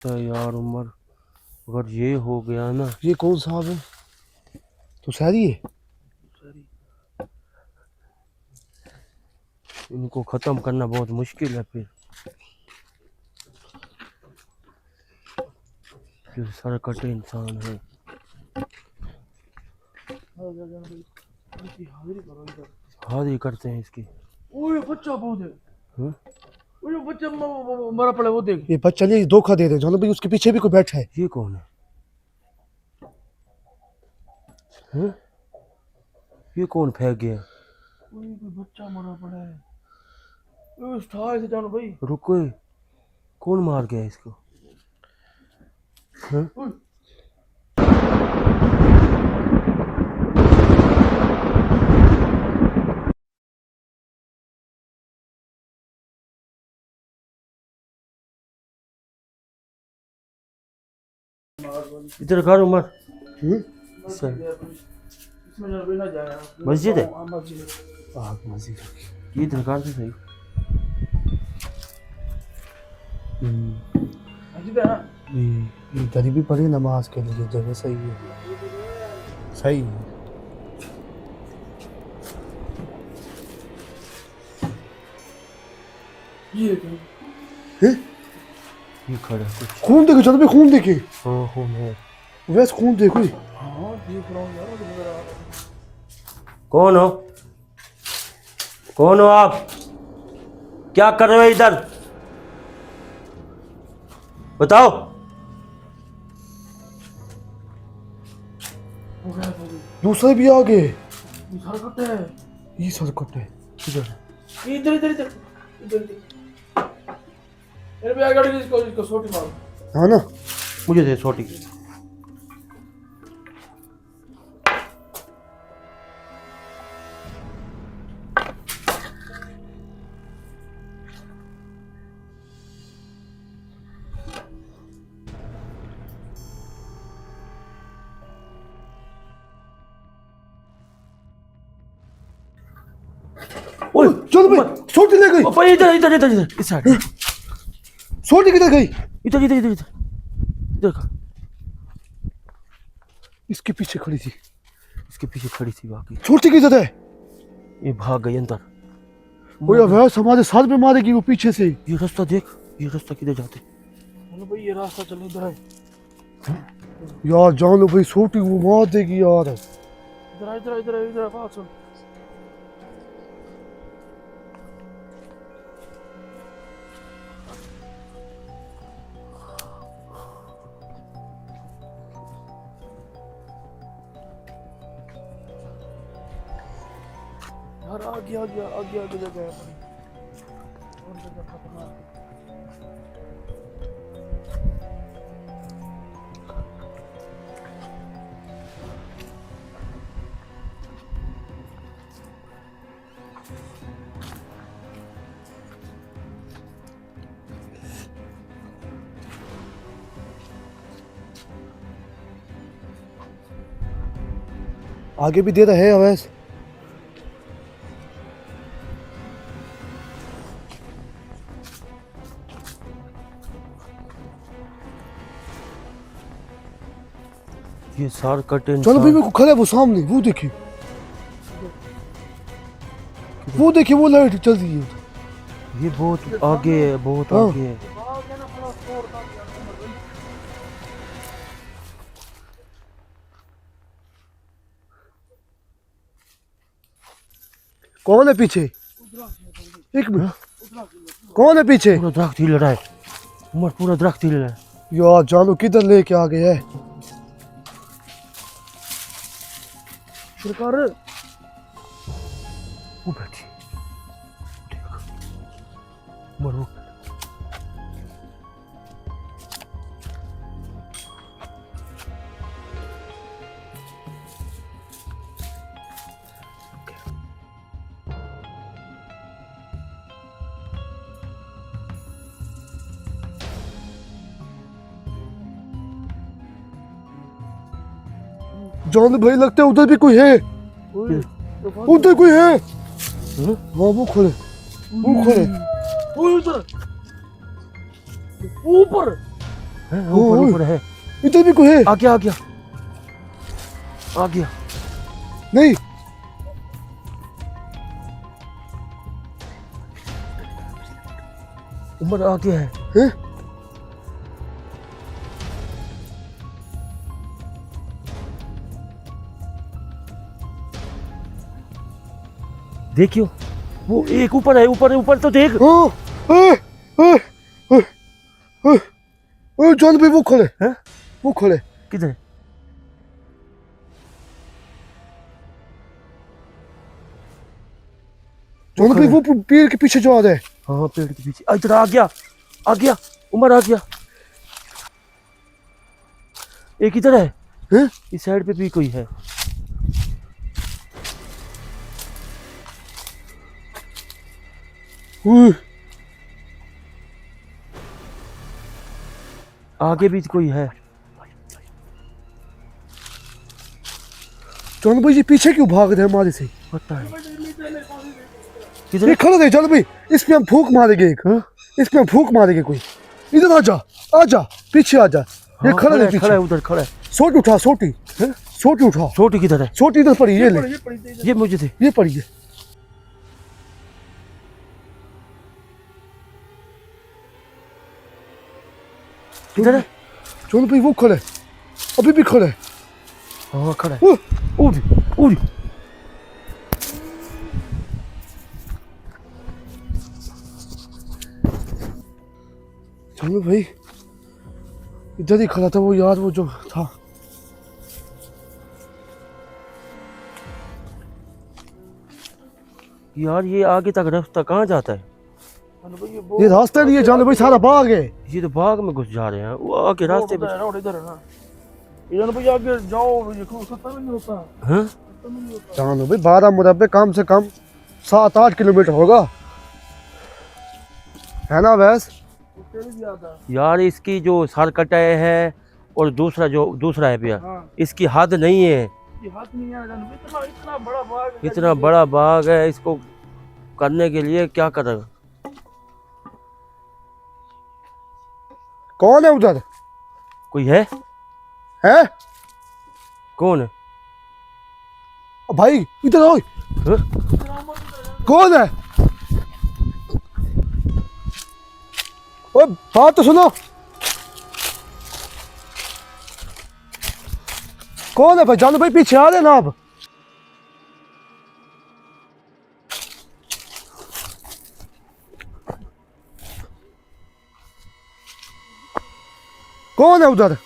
तो यार उमर, अगर ये हो गया ना। ये कौन साहब है? तो सारी है। इनको खत्म करना बहुत मुश्किल है फिर सरकटे इंसान है। हाजिरी करते हैं इसकी। ओए बच्चा बहुत है। हाँ? ओए बच्चा मरा पड़ा वो देख। ये बच्चा नहीं धोखा दे रहे जानो भाई, उसके पीछे भी कोई बैठा है। ये कौन है? हाँ? ये कौन फेंक गया? ओए कोई बच्चा मरा पड़ा है। ओए उठा इसे जानो भाई। रुको, कौन मार गया इसको? हाँ? इधर कर उमर। मस्जिद है। मस्जिद ये इधर कर दे सही। इधर भी पढ़ी नमाज के लिए जगह सही है। सही है। ये खड़ा है कुछ। खून देखे चलो भाई, खून देखे। हाँ खून है। वैसे खून देखो। हाँ देख रहा हूँ यार, मुझे नजर आ रहा है। कौन हो? कौन हो आप? क्या कर रहे हो इधर? बताओ। हो गया हो गया। दूसरे भी आ गए। ये सरकट है। ये सरकट है। इधर इधर इधर इधर इधर मेरे पे गाड़ी इसको इसको छोटी मारो। हाँ ना, मुझे दे छोटी। ओए चलो भाई, छोटी ले गई। ओए इधर इधर इधर इधर इस साइड। छोटी किधर गई? इधर इधर इधर इधर इधर का। इसके पीछे खड़ी थी। इसके पीछे खड़ी थी बाकी। छोटी किधर है? ये भाग गई अंदर। वो यार वैसे हमारे साथ में मारेगी वो पीछे से। ये रास्ता देख, ये रास्ता किधर जाते? बोलो भाई ये रास्ता चल इधर है। यार जान लो भाई, छोटी वो मार देगी यार। इधर इधर इधर इधर पास सुन। यार आगे आगे आगे आगे जगह है बड़ी। और जगह खतरनाक है। आगे भी दे रहा है अवैस। ये सरकटे चलो भाई, इंसान। मेरे को खड़ा है वो सामने, वो देखिए। वो देखिए वो लाइट चल रही है। ये बहुत आगे है, बहुत हाँ। आगे है। कौन है पीछे? एक मिनट, कौन है पीछे? पूरा दरख्त हिल रहा है उमर, पूरा दरख्त हिल रहा है। यार जानो किधर लेके आ गए है। सरकार वो बैठी देख उमर वो। जान भाई लगता है उधर भी कोई है। उधर कोई है। हाँ? वो खोले, वो खोले। उधर ऊपर हैं, ऊपर ओए। ऊपर है। इधर भी कोई है। आ गया आ गया आ गया। नहीं, उमर आ गया है। हैं? देखियो वो एक ऊपर है, ऊपर ऊपर तो देख। ओ, ए, ए, ए, ए, ए, जान भाई वो खड़े, हैं? वो खड़े। किधर? जान भाई वो पेड़ के पीछे जो आ रहा है। हाँ पेड़ के पीछे। इधर आ गया, आ गया, उमर आ गया। एक इधर है, हैं? इस साइड पे भी कोई है। ओए, आगे भी कोई है। जान भाई ये पीछे क्यों भाग रहे हैं हमारे से? पता है ये किधर। खड़े रहे जान भाई, इस पे हम फूंक मारेंगे एक। हाँ? इस पे हम फूंक मारेंगे कोई। इधर आ जा, आ जा, पीछे आ जा। ये हाँ, खड़े रहे खड़ा पीछे। है उधर खड़ा है। सोटी उठा, सोटी, हैं? सोटी उठा। छोटी किधर है? सोटी इधर पड़ी, ये ले, ये पड़ी थी। ये मुझे दे। ये पड़ी है। किधर है? जान भाई वो खड़े, अभी भी खड़े। हाँ खड़ा है। ओह, उड़ उड़। जान भाई इधर ही खड़ा था वो यार, वो जो था। यार ये आगे तक रास्ता कहाँ जाता है? ये रास्ता नहीं है जान भाई, सारा बाग है। ये तो बाग में घुस जा रहे हैं। वो आगे रास्ते पे। रोड इधर है ना। ये भैया आगे जाओ, ये खत्म नहीं होता, हाँ? खत्म नहीं होता। जान भाई 12 मुरब्बे कम से कम 7-8 किलोमीटर होगा, है ना वैस? तेरे भी आता है। यार इसकी जो सर कटाए है और दूसरा जो दूसरा है भैया, हाँ, इसकी हद नहीं है। ये हाथ नहीं आ जान, इतना इतना बड़ा बाग है। इतना बड़ा बाग है, इसको करने के लिए क्या करेगा? कौन है उधर? कोई है? है कौन है? भाई इधर आओ। हाँ? कौन है? ओए बात तो सुनो। कौन है भाई? जानो भाई पीछे आ रहे ना आप। कौन है उधर?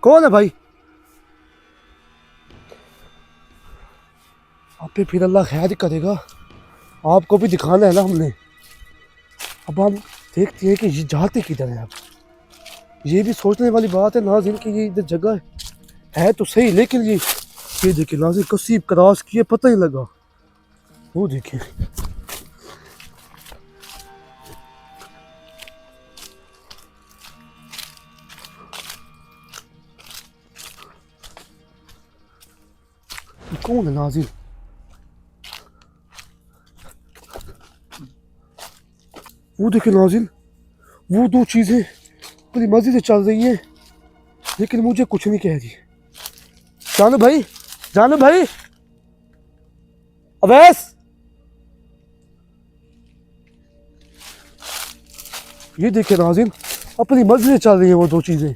कौन है भाई? आप पे फिर अल्लाह खैर ही करेगा, आपको भी दिखाना है ना हमने। अब हम देखते हैं कि ये जाते किधर है। अब ये भी सोचने वाली बात है नाज़रीन कि ये इधर जगह है तो सही, लेकिन ये देखिए नाज़रीन कसीब क्रॉस किए पता ही लगा। वो देखिए कौन है नाज़रीन? वो देखिए नाज़रीन, वो दो चीज़ें बड़ी मज़े से चल रही हैं, लेकिन मुझे कुछ नहीं कह रही। जानू भाई, जानू भाई, अवैस, ये देखिए नाज़रीन अपनी मर्जी से चल रही है वो दो चीज़ें।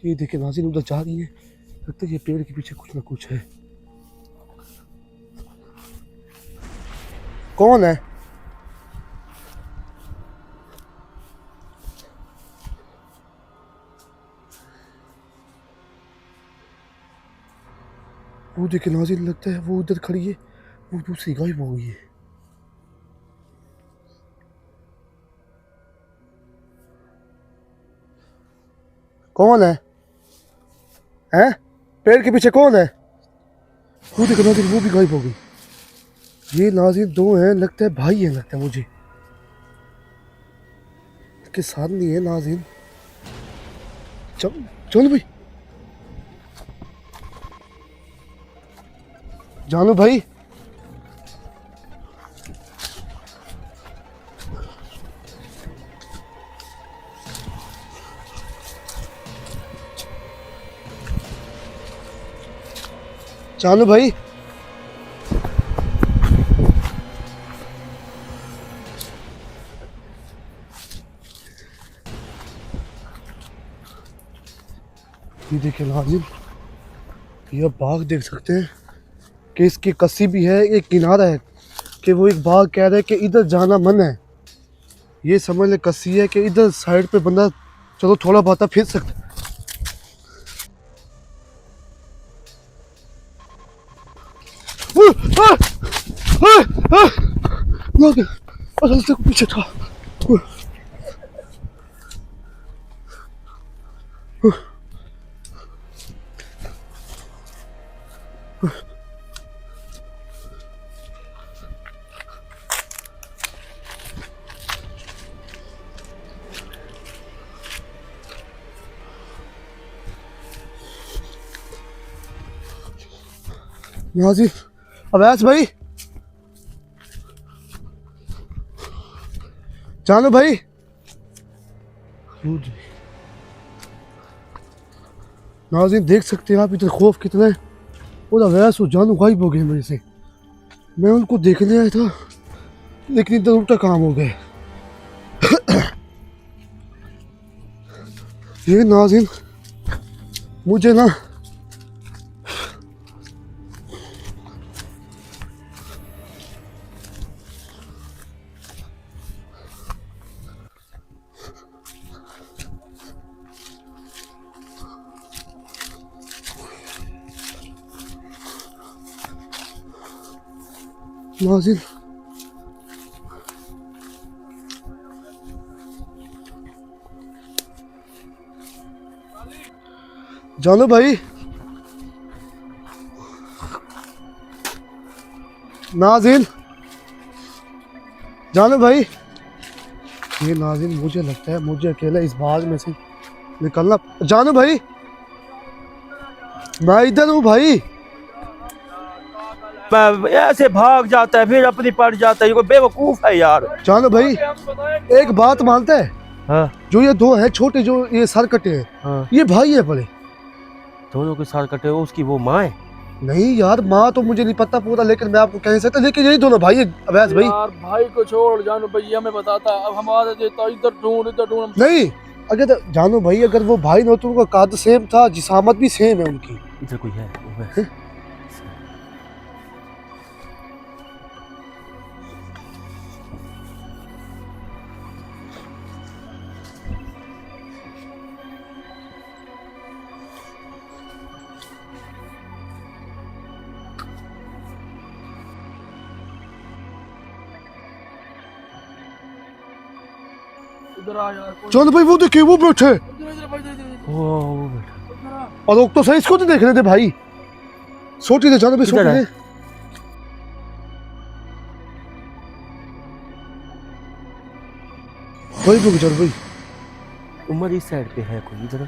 ये देखिए नाज़रीन उधर जा रही है, लगता है ये पेड़ के पीछे कुछ ना कुछ है। कौन है? वो देखिए नाज़रीन लगता है वो उधर खड़ी है, वो दूसरी गायब हो गई है। कौन है? हैं? पेड़ के पीछे कौन है? वो देखो नाज़रीन, वो भी गायब हो गई। ये नाज़रीन दो हैं, लगता है भाई है, लगता है मुझे के साथ नहीं है नाज़रीन। चलो भाई, जानू भाई, जानू भाई, ये देखिए नाज़रीन, ये बाघ देख सकते हैं कि इसकी कस्सी भी है, एक किनारा है कि वो एक बाघ कह रहा है कि इधर जाना मन है। ये समझ ले कस्सी है कि इधर साइड पे बंदा चलो थोड़ा बहुत फिर सकता है। असल से पीछे था। नाज़रीन, अवैस भाई, जानू भाई, नाज़रीन देख सकते हैं आप इधर खौफ कितना है। और अवैस और जानू गायब हो गए मेरे से। मैं उनको देखने आया था लेकिन इधर उल्टा काम हो गया। ये नाज़रीन मुझे ना नाज़रीन जानू भाई, नाज़रीन, जानू भाई, ये नाज़रीन मुझे लगता है मुझे अकेला इस बाग में से निकलना। जानू भाई, मैं इधर हूँ भाई। ऐसे भाग जाता है फिर अपनी पड़ जाता है, ये कोई बेवकूफ है यार। जानू भाई, एक बात मानता है? हाँ जो ये दो हैं छोटे, जो ये सर कटे हैं, हाँ, ये भाई है बड़े? दोनों के साथ कटे हो, उसकी वो माँ है। नहीं यार, माँ तो मुझे नहीं पता पूरा, लेकिन मैं आपको कह सकता, लेकिन यही दोनों भाई है अवैस भाई। यार भाई को छोड़, जानू भैया हमें बताता, अब हम आ देता इधर ढूंढ। नहीं, अगर जानू भाई अगर वो भाई ना तो उनका काद सेम था, जिसामत भी सेम है उनकी। इधर कोई है, वो है। इधर आ यार, जानू भाई वो देखिए, वो बैठे। इधर भाई, इधर वो बेटा इधर आ। और लोग तो सही, इसको तो देख रहे थे भाई। सोटी थे जानू भाई, सोटी इधर है। थे। भाई वो जानू भाई, उमर इस साइड पे है कोई इधर।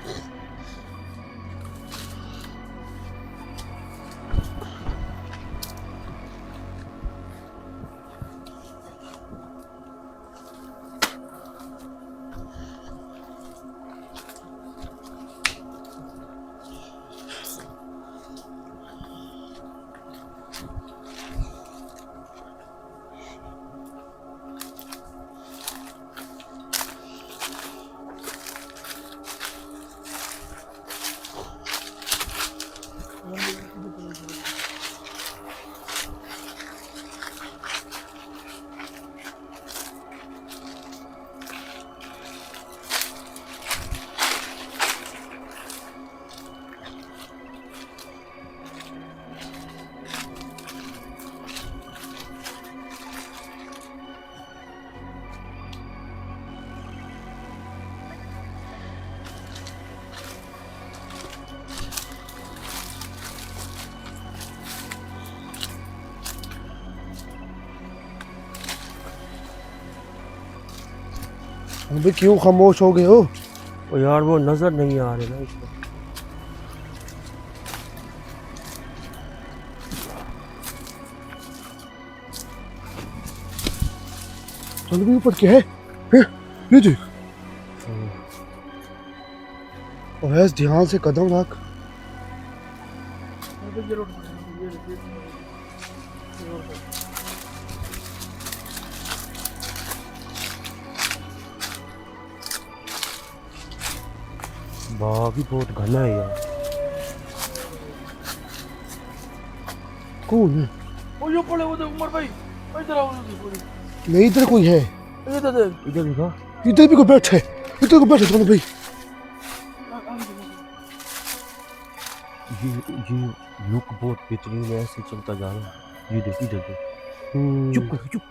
अबे क्यों खामोश हो गए हो? ओ यार वो नजर नहीं आ रहे ना इसको। चल भी ऊपर क्या है? ये देख। अवैस ध्यान से कदम रख। बाग ही बहुत घना है यार। कौन है? वो जो पड़े वो देख उमर भाई, इधर आओ जल्दी। नहीं इधर कोई है। इधर देख। इधर देखा। इधर भी कोई बैठे। इधर को बैठे दोनों भाई। ये लुक बहुत बेहतरीन है, ऐसे चलता जा रहा है। ये देख इधर देख। चुप कर चुप।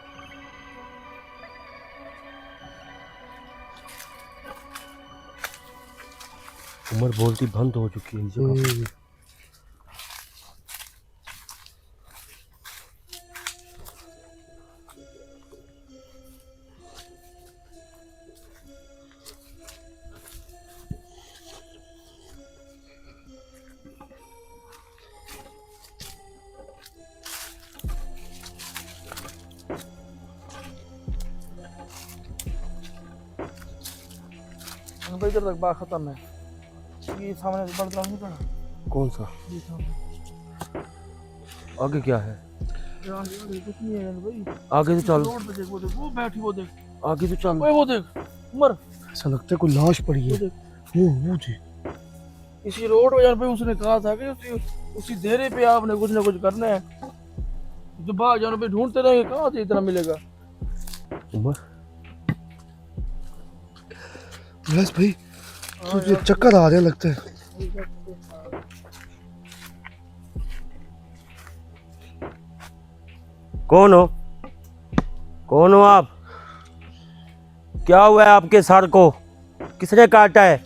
उमर बोलती बंद हो चुकी है इस जगह पे। भाई इधर तक बात खत्म है। ये सामने से बड़ा नहीं पड़ा। कौन सा? ये सामने आगे क्या है? यार ये कुछ नहीं है भाई। आगे तो चल। रोड पे देख, वो देख, वो बैठी, वो देख, आगे तो चल। ओए वो देख उमर, ऐसा लगता है कोई लाश पड़ी वो है। देख। वो देख। इसी रोड पे यार भाई उसने कहा था कि उसी देरे पे आपने कुछ ना कुछ करना है। तो बाहर जाने पे ढूंढते रहेंगे, कहाँ से इतना मिलेगा। उमर बस भाई तुझे चक्कर आ रहे हैं लगता है। कौन हो? कौन हो आप? क्या हुआ है आपके सर को? किसने काटा है?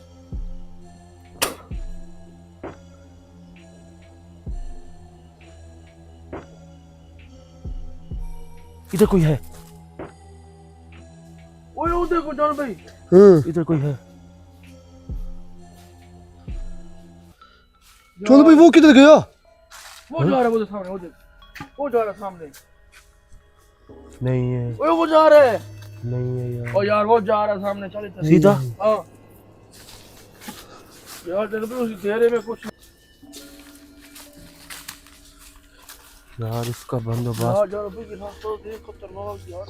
इधर कोई है। ओए वो देखो जान भाई, इधर कोई है। चलो भाई वो किधर गया? वो जा रहा है, वो देख सामने, वो देख, वो जा रहा है सामने। नहीं है। ओए वो जा रहा है। नहीं है यार। ओ यार वो जा रहा है सामने, चल इधर सीधा? हाँ यार तेरे पे उसी घेरे में कुछ यार इसका बंदोबस्त। यार यार भाई ये रास्ता तो देख खतरनाक यार।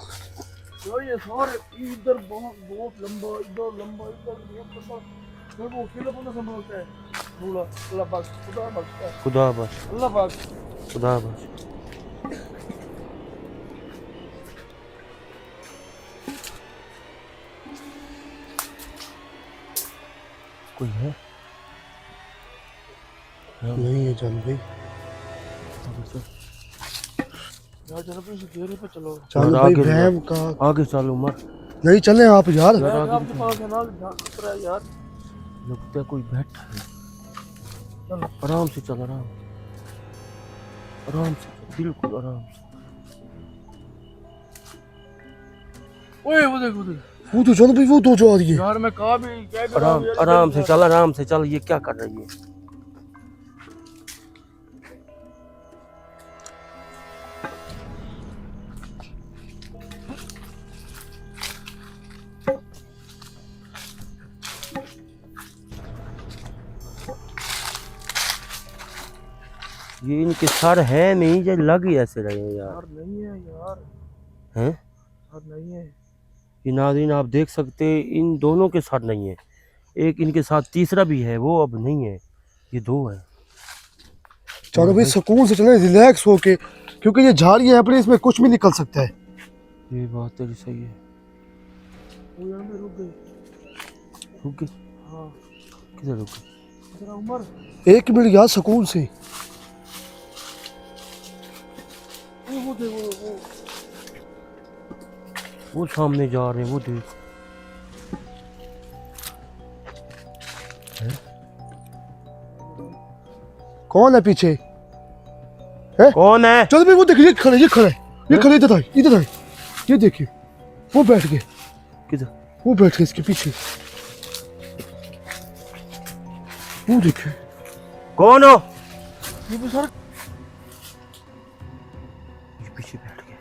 यार ये सारे इधर बहुत बहुत लंबा, इधर लंबा, इधर बहुत लंबा। मैं वो अकेला बंदा संभालता है। बोला अल्लाह पाक, खुदा बख्शता है, खुदा बख्श। अल्लाह पाक। खुदा बख्श। कोई है? नहीं है जान भाई। यार जरा भी इसी घेरे पे चलो। चल भाई बहम का आगे चल उमर। नहीं चले आप यार। यार आपके पास है ना, खतरा है यार। लगता है कोई बैठा है। चलो आराम से चल, आराम आराम से चल, बिल्कुल आराम से। ओए वो देख, वो देख वो तो चलो भाई वो तो जा रही है। यार मैं कहा भी क्या कर आराम आराम से चल, आराम से चल। ये क्या कर रही है? ये इनके सर है नहीं, ये लग ही ऐसे रहे हैं यार। यार नहीं है यार, हैं? यार नहीं है। ये नाज़रीन आप देख सकते हैं, इन दोनों के साथ नहीं है। एक इनके साथ तीसरा भी है, वो अब नहीं है। ये दो है। चलो भाई सुकून से चले, रिलैक्स होके, क्योंकि ये झाड़ी है अपने, इसमें कुछ भी निकल सकता है। ये बात तेरी सही है। वो यार मैं रुक गई। रुक गई? हाँ किधर रुक गई? जरा उमर, एक मिनट यार सुकून से। वो देख, वो सामने जा रहे हैं, वो देख। कौन है पीछे? है? कौन है? चलो भाई वो देखिए, ये खड़े, ये खड़े, ये खड़े, इधर आए, इधर आए। ये देखिए वो बैठ गए। किधर? वो बैठे इसके पीछे, वो देखे। कौन हो? ये भी सर ये पीछे बैठ गए।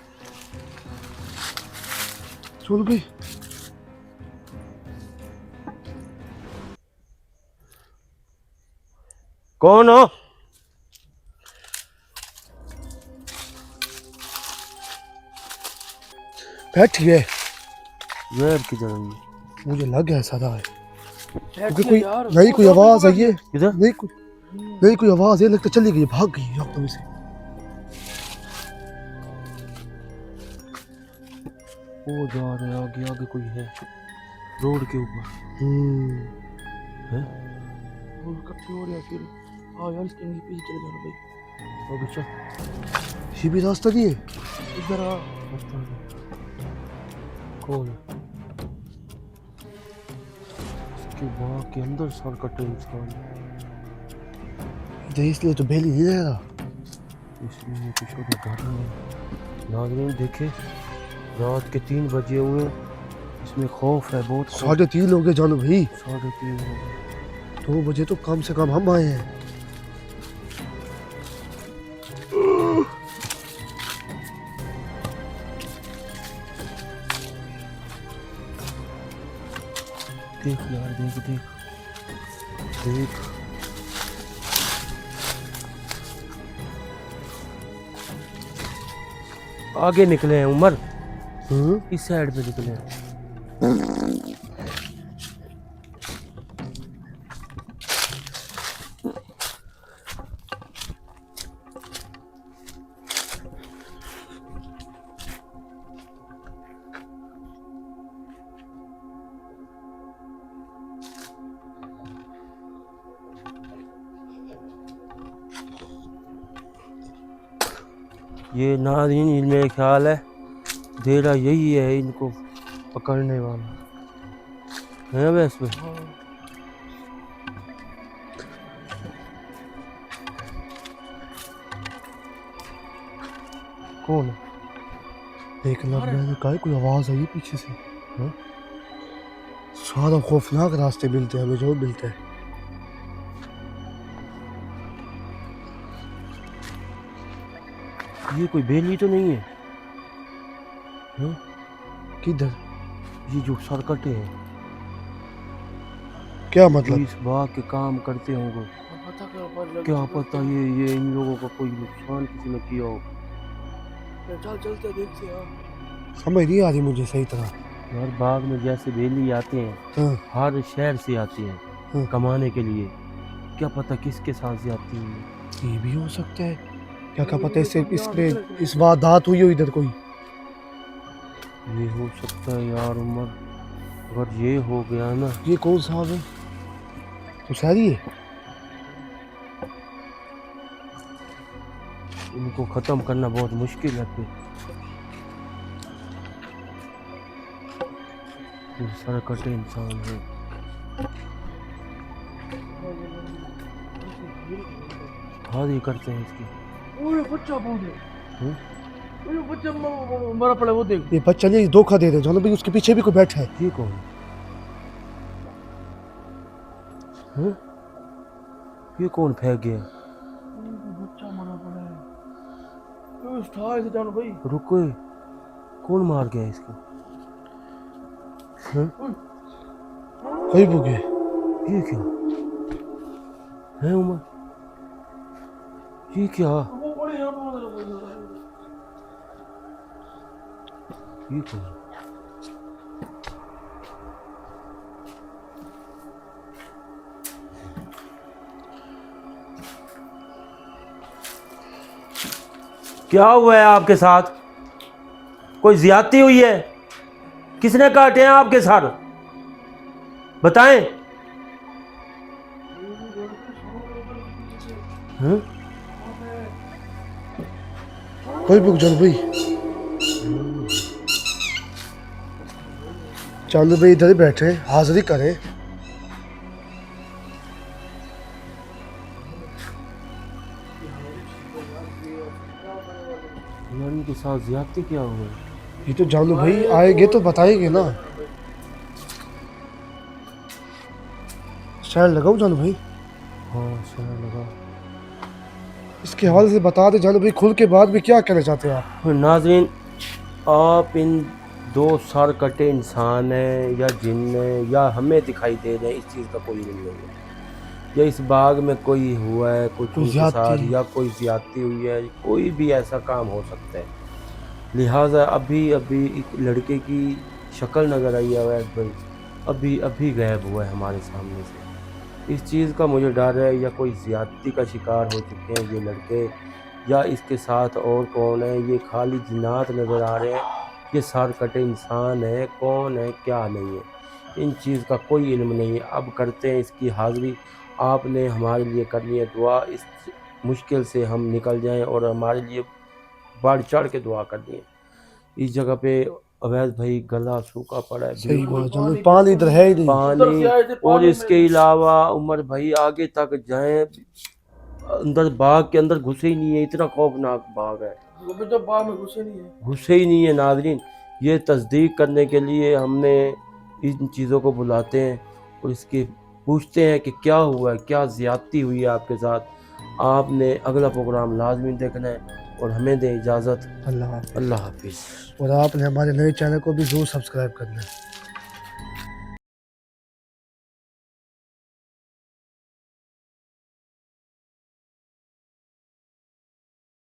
चल भाई, कौन हो? बैठ गए। वेर किधर है? मुझे लग गया सारा है, क्योंकि बैठिए कोई यार, नहीं, कोई आवाज आई है, किधर? नहीं कोई आवाज है, लगता चली गई, भाग गई एकदम से। वो जा रहे हैं, आगे आगे कोई है रोड के ऊपर। है? वो इकट्ठे हो रहे हैं फिर। हाँ यार, इसके नीचे पीछे चले जाना भाई। आगे चल। ये भी रास्ता नहीं है। इधर आ। रास्ता है। कौन है? इसके बाग के अंदर सर कटे इंसान है। इसलिए तो बेली नहीं रह रहा। इसलिए कुछ उधर घर में नाज़रीन देखे, रात के 3 बजे हुए, इसमें खौफ है बहुत। 3:30 हो गए जानो भाई, 3:30 हो गए। 2 बजे तो कम से कम हम आए हैं। देख यार, देख देख देख। आगे निकले हैं उमर, इस साइड पे निकले हैं। ये नाज़रीन, इनमें ख्याल है देरा यही है इनको पकड़ने वाला है वैसे में। कौन है? एक लग मैंने कहा कोई आवाज आई पीछे से। हाँ? सारा खौफनाक रास्ते मिलते हैं हमें, जो मिलते हैं। ये कोई बेली तो नहीं है? हाँ? किधर? ये जो सरकटे हैं, क्या मतलब? इस बाग के काम करते होंगे। पता क्या पता ये इन लोगों का कोई नुकसान किसी ने किया हो। चल चलते देखते यार। समझ नहीं आ रही मुझे सही तरह। यार बाग में जैसे बेली आते हैं, हाँ, हर शहर से आते हैं हाँ। कमाने के लिए। क्या पता किसके साथ से आती है। ये भी हो सकता है, क्या पता इससे इसमें इस वारदात हुई हो इधर कोई। ये हो सकता है यार उमर, अगर ये हो गया ना। ये कौन साहब है? तो सारी है। इनको ख़त्म करना बहुत मुश्किल है फिर। ये सरकटे इंसान है। हादी करते हैं इसकी। ओए बच्चा बहुत है। हम्म? ओए बच्चा मरा पड़ा, वो देख। ये बच्चा नहीं, धोखा दे रहे जानो भाई, उसके पीछे भी कोई बैठा है। ये कौन है? ये कौन फेंक गया? बच्चा मरा पड़ा है। ओए उठा इसे जानो भाई। रुको, कौन मार गया इसको? कहीं बुगे। ये क्या है उमर? ये क्या? वो बड़े यहाँ पे ये कौन? क्या हुआ है आपके साथ? कोई ज्यादती हुई है? किसने काटे हैं आपके सर? बताएं। हैं? कोई बुक जानो भाई, चांदू भाई इधर ही बैठे हाजिरी करें। यार इनके साथ ज्यादती क्या हुआ है? ये तो जानू भाई आएंगे तो बताएंगे ना। शायर लगाऊं जानू भाई? हाँ शायर लगा। इसके हवाले से बता दे जानू भाई, खुल के बाद भी क्या कहना चाहते हैं आप? नाज़रीन, आप इन दो सर कटे इंसान हैं या जिन हैं या हमें दिखाई दे रहे हैं, इस चीज़ का कोई नहीं है। या इस बाग में कोई हुआ है कुछ कोई उनके साथ, ज्यादती। या कोई ज़्यादती हुई है, कोई भी ऐसा काम हो सकता है। लिहाजा अभी अभी एक लड़के की शक्ल नज़र आई है अवैध भाई, अभी अभी गायब हुआ है हमारे सामने से। इस चीज़ का मुझे डर है, या कोई ज़्यादती का शिकार हो चुके हैं ये लड़के, या इसके साथ और कौन है। ये खाली जिन्नात नज़र आ रहे हैं, ये सर कटे इंसान है, कौन है क्या नहीं है, इन चीज़ का कोई इल्म नहीं है। अब करते हैं इसकी हाज़िरी, आपने हमारे लिए करनी है दुआ, इस मुश्किल से हम निकल जाएं, और हमारे लिए बढ़ चढ़ के दुआ करनी है। इस जगह पे अवैध भाई गला सूखा पड़ा है, सही बिल्कुल बात जानू, पानी इधर है ही नहीं। उधर से आए थे पानी। और पानी इसके में। अलावा उमर भाई आगे तक जाएं, अंदर बाग के अंदर घुसे ही नहीं है, इतना खौफनाक बाग है, अभी तो बाग में घुसे नहीं है। घुसे ही नहीं है। नाज़रीन, ये तस्दीक करने के लिए हमने इन चीज़ों को बुलाते हैं और इसके पूछते हैं कि क्या हुआ है, क्या ज़्यादती हुई है आपके साथ। आपने अगला प्रोग्राम लाजमी देखना है, और हमें दें इजाज़त। अल्लाह हाफ़िज़। अल्लाह हाफिज़। और आपने हमारे नए चैनल को भी ज़रूर सब्सक्राइब करना है।